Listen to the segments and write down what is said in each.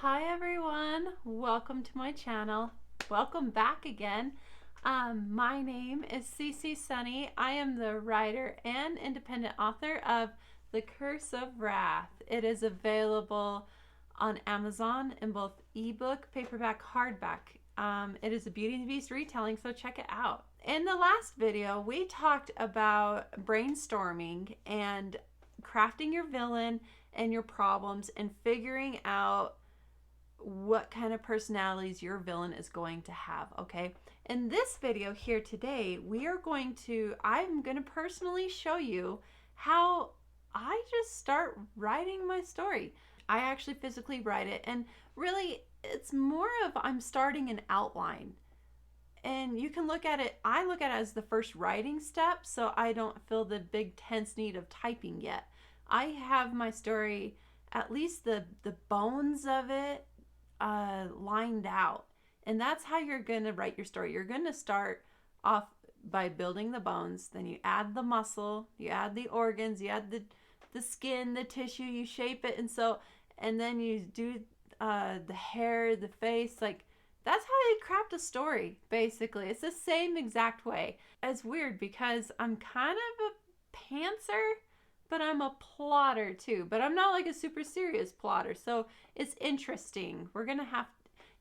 Hi everyone, welcome to my channel. Welcome back again. My name is Cece Sunny. I am the writer and independent author of The Curse of Wrath. It is available on Amazon in both ebook, paperback, hardback. It is a Beauty and the Beast retelling, so check it out. In the last video, we talked about brainstorming and crafting your villain and your problems and figuring out what kind of personalities your villain is going to have. Okay, in this video here today, I'm going to personally show you how I just start writing my story. I actually physically write it, and really it's more of I'm starting an outline. And you can look at it, I look at it as the first writing step, so I don't feel the big tense need of typing yet. I have my story, at least the bones of it, lined out. And that's how you're going to write your story. You're going to start off by building the bones, then you add the muscle, you add the organs, you add the skin, the tissue, you shape it, and then you do the hair, the face. Like, that's how you craft a story, basically. It's the same exact way. It's weird because I'm kind of a pantser, but I'm a plotter too. But I'm not like a super serious plotter, so it's interesting.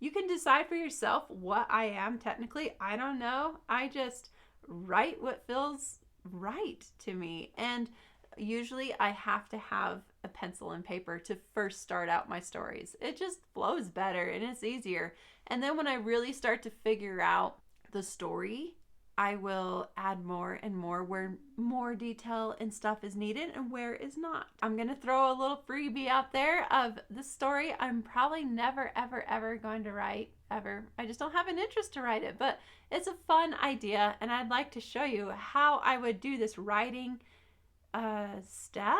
You can decide for yourself what I am technically. I don't know. I just write what feels right to me. And usually I have to have a pencil and paper to first start out my stories. It just flows better and it's easier. And then when I really start to figure out the story, I will add more and more where more detail and stuff is needed and where is not. I'm going to throw a little freebie out there of the story I'm probably never, ever, ever going to write, ever. I just don't have an interest to write it, but it's a fun idea, and I'd like to show you how I would do this writing step,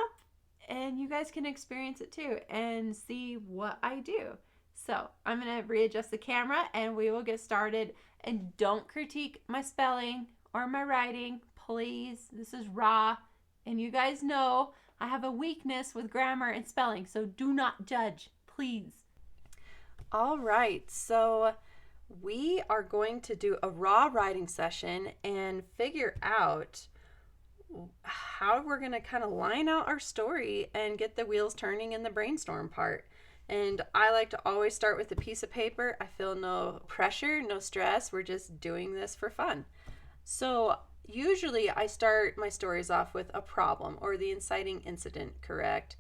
and you guys can experience it too and see what I do. So I'm going to readjust the camera and we will get started. And don't critique my spelling or my writing, please. This is raw, and you guys know I have a weakness with grammar and spelling, so do not judge, please. All right, so we are going to do a raw writing session and figure out how we're going to kind of line out our story and get the wheels turning in the brainstorm part. And I like to always start with a piece of paper. I feel no pressure, no stress. We're just doing this for fun. So usually I start my stories off with a problem or the inciting incident, correct?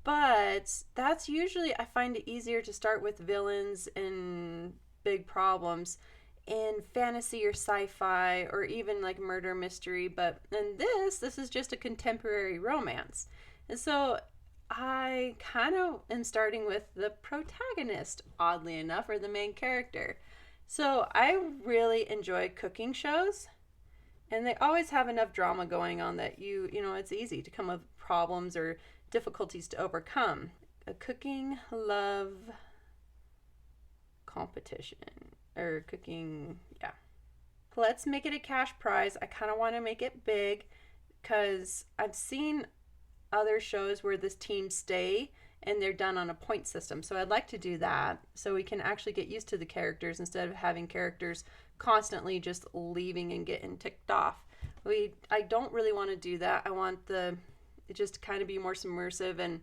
But that's usually, I find it easier to start with villains and big problems in fantasy or sci-fi or even like murder mystery. But in this is just a contemporary romance. And so I kind of am starting with the protagonist, oddly enough, or the main character. So I really enjoy cooking shows, and they always have enough drama going on that it's easy to come up with problems or difficulties to overcome. A cooking love competition, or cooking, yeah. Let's make it a cash prize. I kind of want to make it big because I've seen other shows where this team stay and they're done on a point system. So I'd like to do that so we can actually get used to the characters instead of having characters constantly just leaving and getting ticked off. I don't really want to do that. I want it just to kind of be more submersive, and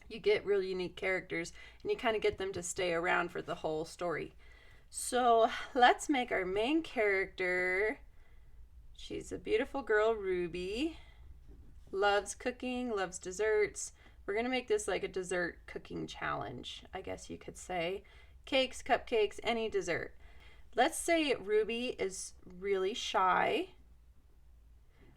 you get really unique characters and you kind of get them to stay around for the whole story. So let's make our main character. She's a beautiful girl, Ruby. Loves cooking, loves desserts. We're going to make this like a dessert cooking challenge, I guess you could say. Cakes, cupcakes, any dessert. Let's say Ruby is really shy.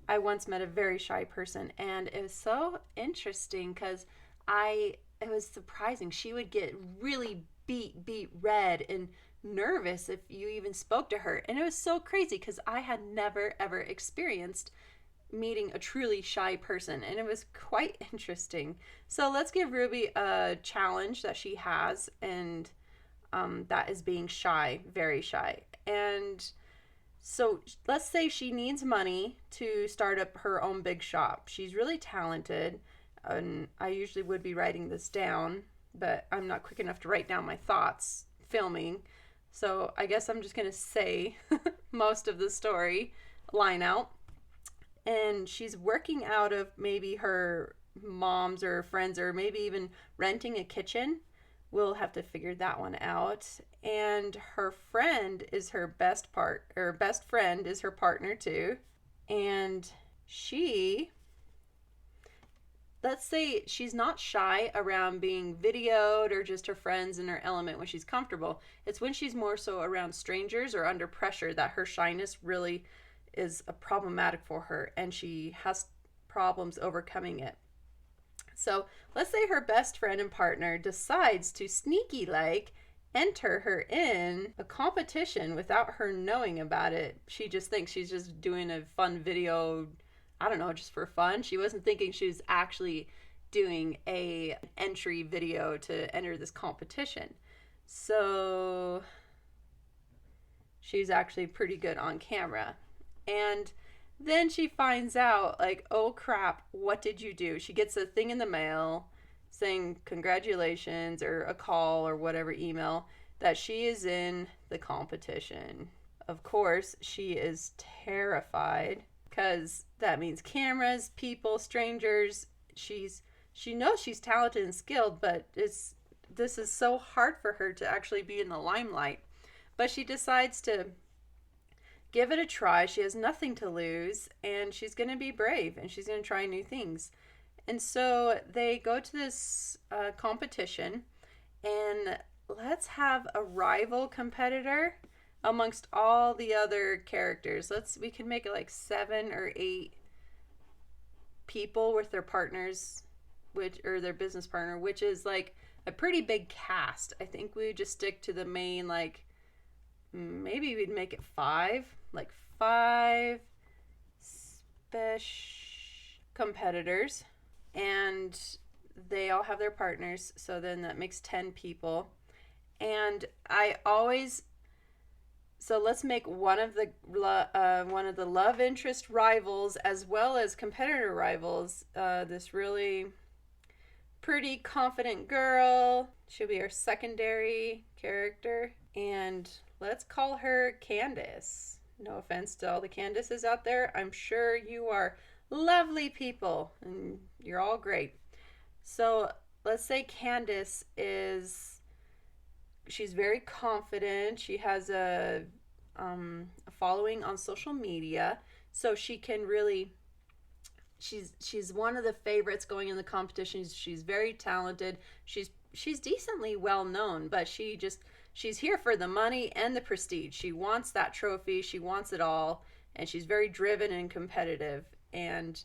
I once met a very shy person, and it was so interesting because it was surprising. She would get really beet red and nervous if you even spoke to her. And it was so crazy because I had never ever experienced meeting a truly shy person, and it was quite interesting. So let's give Ruby a challenge that she has, and that is being shy, very shy. And so let's say she needs money to start up her own big shop. She's really talented, and I usually would be writing this down. but I'm not quick enough to write down my thoughts filming. So I guess I'm just going to say most of the story line out. And she's working out of maybe her mom's or friends, or maybe even renting a kitchen. We'll have to figure that one out. And her friend is her best friend is her partner too. And let's say she's not shy around being videoed or just her friends in her element when she's comfortable. It's when she's more so around strangers or under pressure that her shyness really is problematic for her, and she has problems overcoming it. So let's say her best friend and partner decides to sneaky enter her in a competition without her knowing about it. She just thinks she's just doing a fun video, I don't know, just for fun. She wasn't thinking she was actually doing an entry video to enter this competition. So she's actually pretty good on camera. And then she finds out, oh crap, what did you do? She gets a thing in the mail saying congratulations, or a call or whatever email, that she is in the competition. Of course, she is terrified because that means cameras, people, strangers. She knows she's talented and skilled, but this is so hard for her to actually be in the limelight. But she decides to give it a try. She has nothing to lose, and she's going to be brave, and she's going to try new things. And so they go to this competition, and let's have a rival competitor amongst all the other characters. We can make it 7 or 8 people with their partners, or their business partner, which is a pretty big cast. I think we would just stick to the main, maybe we'd make it 5, 5 competitors, and they all have their partners, so then that makes 10 people. And so let's make one of the love interest rivals as well as competitor rivals, this really pretty confident girl. She'll be our secondary character, and let's call her Candace. No offense to all the Candaces out there. I'm sure you are lovely people, and you're all great. So let's say Candace she's very confident. She has a following on social media, so she can really, she's one of the favorites going in the competitions. She's very talented. She's decently well known, but she's here for the money and the prestige. She wants that trophy. She wants it all, and she's very driven and competitive. And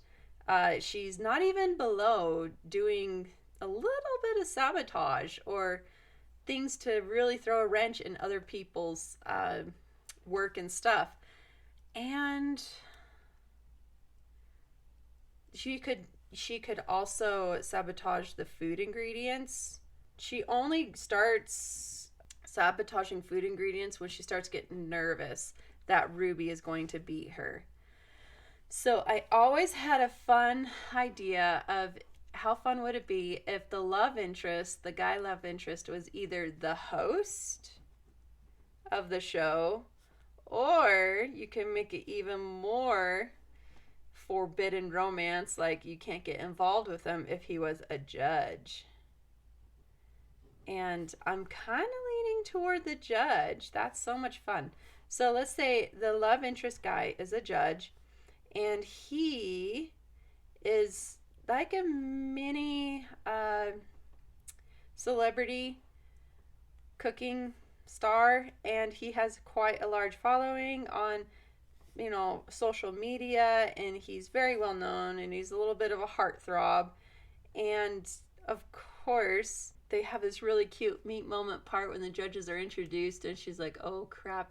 she's not even below doing a little bit of sabotage or things to really throw a wrench in other people's work and stuff. And she could also sabotage the food ingredients. She only starts sabotaging food ingredients when she starts getting nervous that Ruby is going to beat her. So I always had a fun idea of how fun would it be if the guy love interest, was either the host of the show, or you can make it even more forbidden romance, you can't get involved with him if he was a judge. And I'm kind of leaning toward the judge. That's so much fun. So let's say the love interest guy is a judge, and he is like a mini celebrity cooking star, and he has quite a large following on social media, and he's very well known, and he's a little bit of a heartthrob. And of course they have this really cute meet moment part when the judges are introduced, and she's like, oh crap,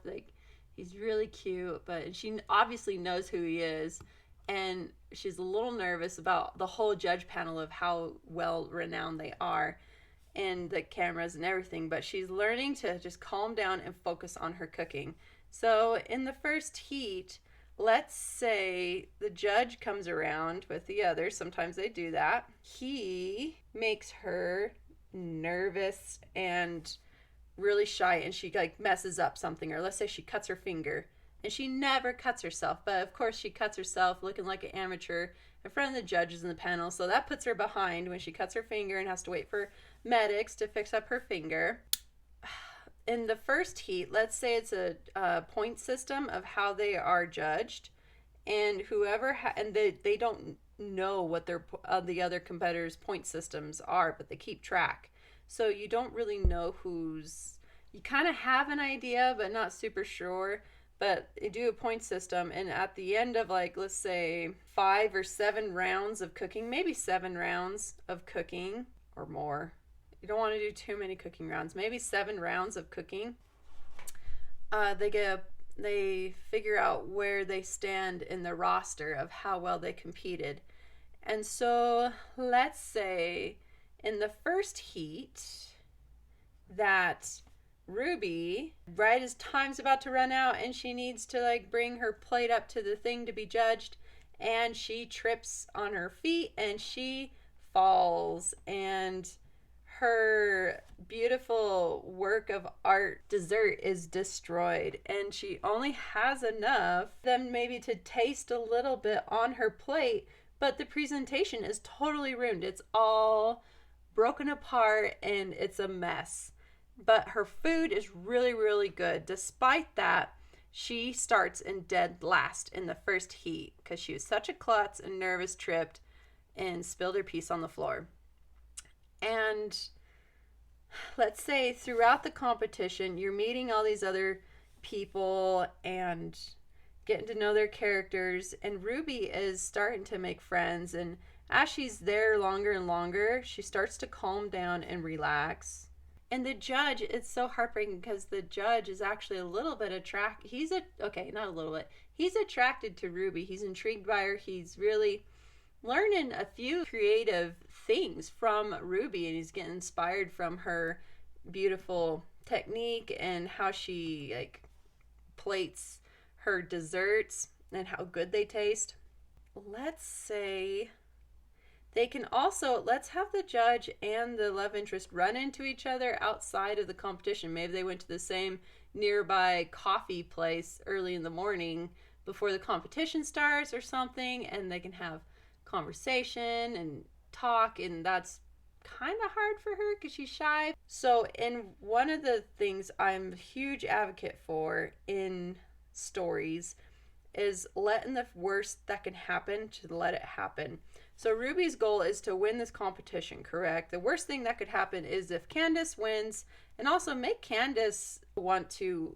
he's really cute, and she obviously knows who he is, and she's a little nervous about the whole judge panel of how well renowned they are and the cameras and everything, but she's learning to just calm down and focus on her cooking. So in the first heat, let's say the judge comes around with the others. Sometimes they do that. He makes her nervous and really shy, and she like messes up something, or let's say she cuts her finger, and she never cuts herself, but of course she cuts herself looking like an amateur in front of the judges in the panel, so that puts her behind when she cuts her finger and has to wait for medics to fix up her finger. In the first heat, let's say it's a point system of how they are judged, and whoever and they don't know what their the other competitors' point systems are, but they keep track. So you don't really know who's. You kind of have an idea, but not super sure. But they do a point system, and at the end of, like, let's say 5 or 7 rounds of cooking, maybe 7 rounds of cooking or more. You don't want to do too many cooking rounds. Maybe 7 rounds of cooking. They figure out where they stand in the roster of how well they competed. And so let's say in the first heat that Ruby, right as time's about to run out and she needs to like bring her plate up to the thing to be judged, and she trips on her feet and she falls, and her beautiful work of art dessert is destroyed, and she only has enough then maybe to taste a little bit on her plate, but the presentation is totally ruined. It's all broken apart and it's a mess. But her food is really, really good. Despite that, she starts in dead last in the first heat because she was such a klutz and nervous, tripped, and spilled her piece on the floor. And let's say throughout the competition, you're meeting all these other people and getting to know their characters, and Ruby is starting to make friends, and as she's there longer and longer, she starts to calm down and relax. And the judge, it's so heartbreaking because the judge is actually a little bit attracted. Not a little bit. He's attracted to Ruby. He's intrigued by her. He's really learning a few creative things from Ruby, and he's getting inspired from her beautiful technique and how she like plates her desserts and how good they taste. Let's say they can also, let's have the judge and the love interest run into each other outside of the competition. Maybe they went to the same nearby coffee place early in the morning before the competition starts or something, and they can have conversation and talk, and that's kind of hard for her because she's shy. So, in one of the things I'm a huge advocate for in stories is letting the worst that can happen to let it happen. So Ruby's goal is to win this competition, correct? The worst thing that could happen is if Candace wins, and also make Candace want to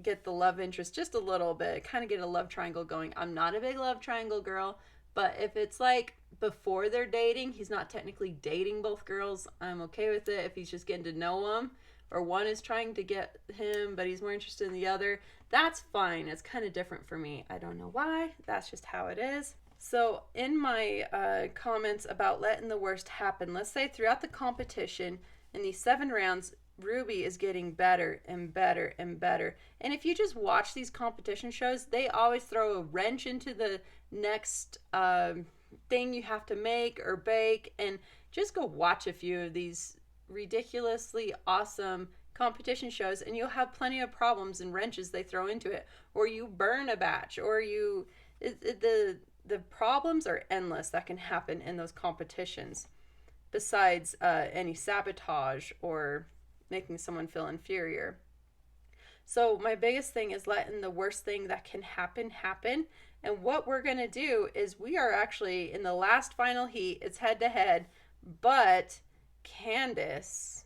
get the love interest just a little bit, kind of get a love triangle going. I'm not a big love triangle girl, but if it's like before they're dating, he's not technically dating both girls, I'm okay with it. If he's just getting to know them, or one is trying to get him, but he's more interested in the other, that's fine. It's kind of different for me. I don't know why. That's just how it is. So in my comments about letting the worst happen, let's say throughout the competition, in these 7 rounds, Ruby is getting better and better and better. And if you just watch these competition shows, they always throw a wrench into the next thing you have to make or bake. And just go watch a few of these ridiculously awesome competition shows, and you'll have plenty of problems and wrenches they throw into it. Or you burn a batch, or the problems are endless that can happen in those competitions, besides any sabotage or making someone feel inferior. So my biggest thing is letting the worst thing that can happen. And what we're going to do is we are actually in the last final heat. It's head to head, but Candace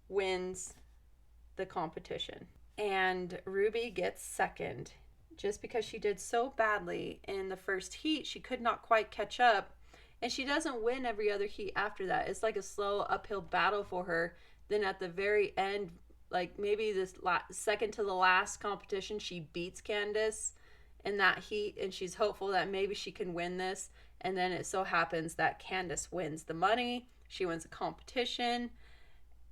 wins the competition and Ruby gets second. Just because she did so badly in the first heat, she could not quite catch up, and she doesn't win every other heat after that. It's like a slow uphill battle for her. Then at the very end, like maybe this second to the last competition, she beats Candace in that heat, and she's hopeful that maybe she can win this. And then it so happens that Candace wins the money, she wins a competition,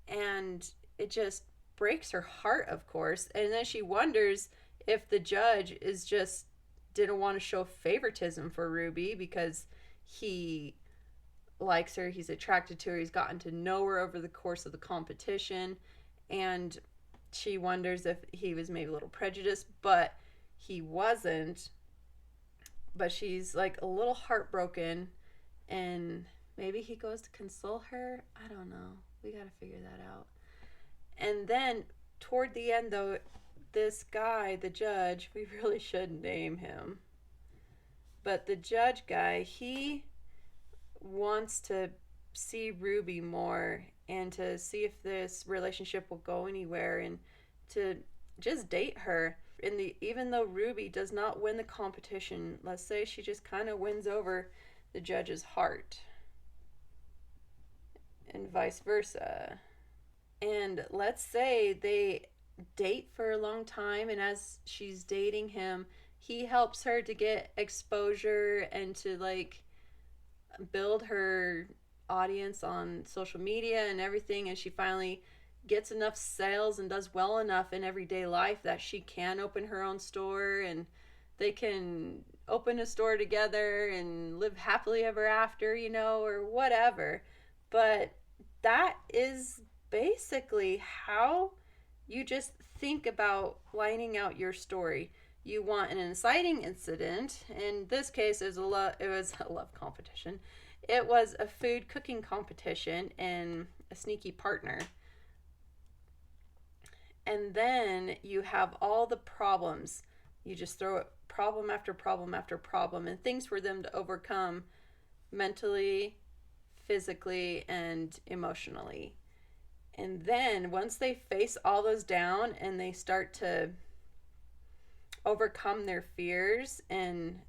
and it just breaks her heart, of course. And then she wonders if the judge is just didn't want to show favoritism for Ruby because he likes her, he's attracted to her, he's gotten to know her over the course of the competition, and she wonders if he was maybe a little prejudiced, but he wasn't. But she's like a little heartbroken, and maybe he goes to console her. I don't know. We got to figure that out. And then toward the end, though, this guy, the judge, we really should name him. But the judge guy, he wants to see Ruby more and to see if this relationship will go anywhere and to just date her. Even though Ruby does not win the competition, let's say she just kind of wins over the judge's heart, and vice versa. And let's say they date for a long time, and as she's dating him, he helps her to get exposure and to like build her audience on social media and everything, and she finally gets enough sales and does well enough in everyday life that she can open her own store, and they can open a store together and live happily ever after, or whatever. But that is basically how you just think about lining out your story. You want an inciting incident. In this case, it was a love competition. It was a food cooking competition and a sneaky partner. And then you have all the problems. You just throw it problem after problem after problem, and things for them to overcome mentally, physically, and emotionally. And then once they face all those down and they start to overcome their fears and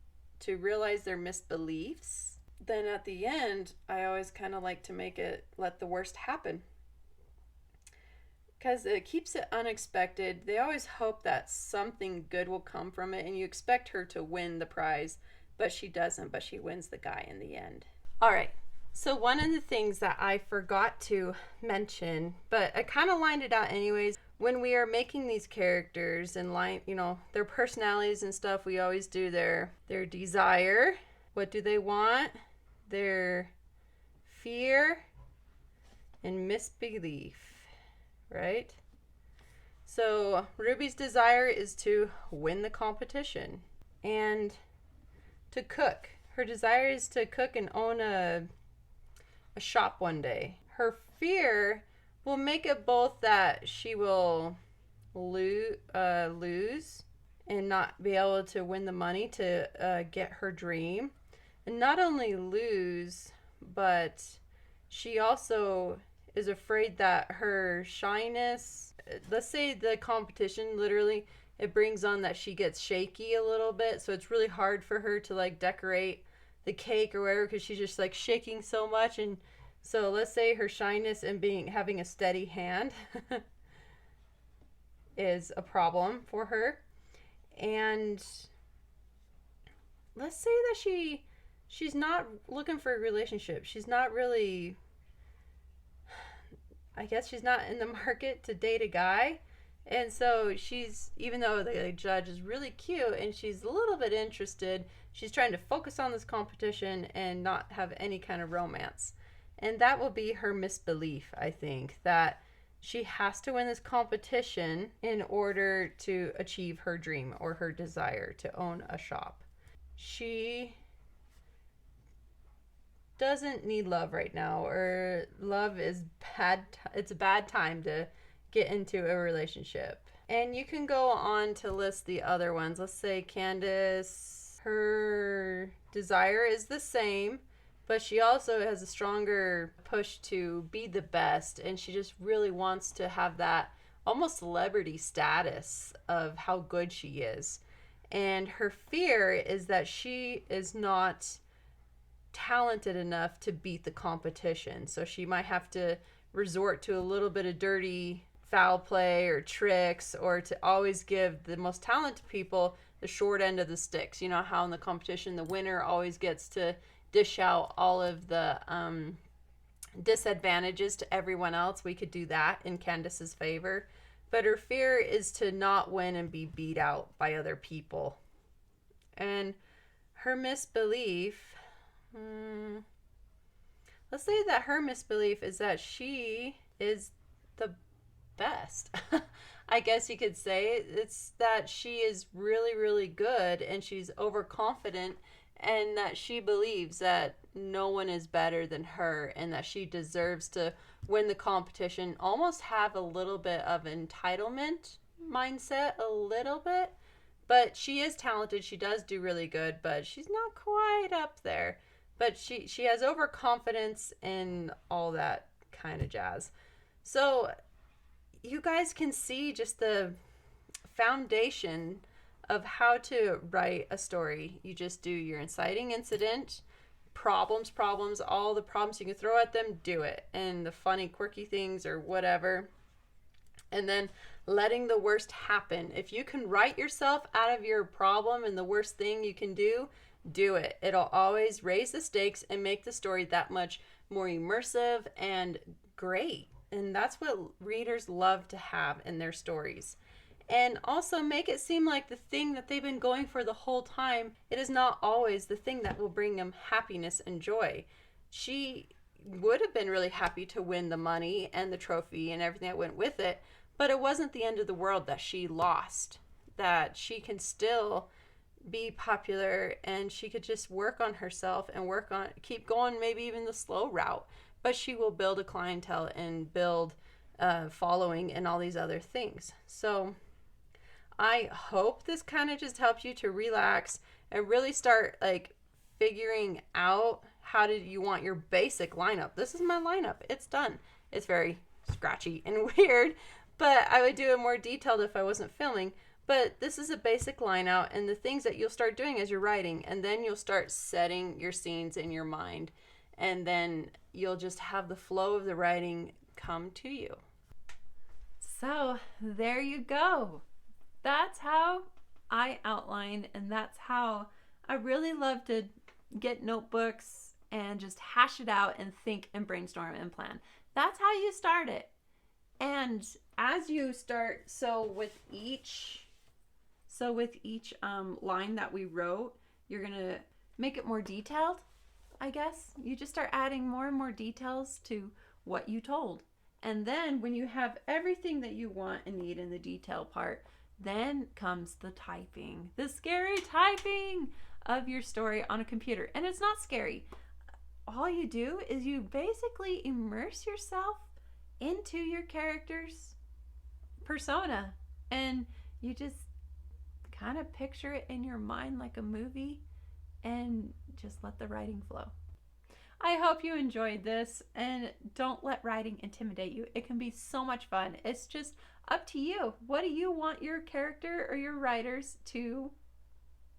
to realize their misbeliefs, then at the end, I always kind of like to make it let the worst happen. Because it keeps it unexpected. They always hope that something good will come from it, and you expect her to win the prize, but she doesn't, but she wins the guy in the end. All right. So one of the things that I forgot to mention, but I kind of lined it out anyways, when we are making these characters and their personalities and stuff, we always do their desire. What do they want? Their fear and misbelief, right? So Ruby's desire is to win the competition and to cook. Her desire is to cook and own a shop one day. Her fear will make it both that she will lose and not be able to win the money to get her dream. And not only lose, but she also is afraid that her shyness, let's say the competition, literally, it brings on that she gets shaky a little bit. So it's really hard for her to like decorate the cake or whatever because she's just like shaking so much. And so let's say her shyness and having a steady hand is a problem for her. And let's say that she's not looking for a relationship. She's not really, I guess she's not in the market to date a guy. And so even though the judge is really cute and she's a little bit interested, she's trying to focus on this competition and not have any kind of romance. And that will be her misbelief, I think, that she has to win this competition in order to achieve her dream or her desire to own a shop. She doesn't need love right now, or love is bad. It's a bad time to get into a relationship. And you can go on to list the other ones. Let's say Candace, her desire is the same, but she also has a stronger push to be the best, and she just really wants to have that almost celebrity status of how good she is. And her fear is that she is not talented enough to beat the competition. So she might have to resort to a little bit of dirty foul play or tricks, or to always give the most talented people the short end of the sticks. You know how in the competition the winner always gets to dish out all of the disadvantages to everyone else. We could do that in Candace's favor. But her fear is to not win and be beat out by other people. And her misbelief, let's say that her misbelief is that she is the best. I guess you could say it's that she is really, really good and she's overconfident, and that she believes that no one is better than her and that she deserves to win the competition, almost have a little bit of entitlement mindset, a little bit. But she is talented. She does do really good, but she's not quite up there. But she has overconfidence and all that kind of jazz. So you guys can see just the foundation of how to write a story. You just do your inciting incident, problems, all the problems you can throw at them, do it. And the funny, quirky things or whatever. And then letting the worst happen. If you can write yourself out of your problem and the worst thing you can do it. It'll always raise the stakes and make the story that much more immersive and great. And that's what readers love to have in their stories. And also make it seem like the thing that they've been going for the whole time, it is not always the thing that will bring them happiness and joy. She would have been really happy to win the money and the trophy and everything that went with it, but it wasn't the end of the world that she lost. That she can still be popular and she could just work on herself and keep going, maybe even the slow route, but she will build a clientele and build following and all these other things. So I hope this kind of just helps you to relax and really start like figuring out how did you want your basic lineup. This is my lineup. It's done. It's very scratchy and weird, but I would do it more detailed if I wasn't filming. But this is a basic line out and the things that you'll start doing as you're writing, and then you'll start setting your scenes in your mind, and then you'll just have the flow of the writing come to you. So there you go. That's how I outline, and that's how I really love to get notebooks and just hash it out and think and brainstorm and plan. That's how you start it. And as you start, so with each line that we wrote, you're gonna make it more detailed, I guess. You just start adding more and more details to what you told. And then when you have everything that you want and need in the detail part, then comes the typing, the scary typing of your story on a computer. And it's not scary. All you do is you basically immerse yourself into your character's persona, and you just kind of picture it in your mind like a movie and just let the writing flow. I hope you enjoyed this, and don't let writing intimidate you. It can be so much fun. It's just up to you. What do you want your character or your writers to,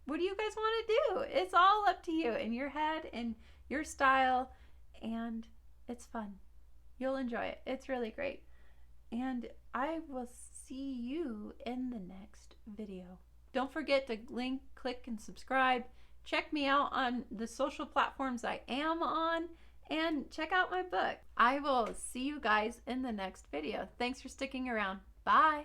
what do you guys want to do? It's all up to you in your head and your style, and it's fun. You'll enjoy it. It's really great. And I will see you in the next video. Don't forget to link, click, and subscribe. Check me out on the social platforms I am on, and check out my book. I will see you guys in the next video. Thanks for sticking around. Bye.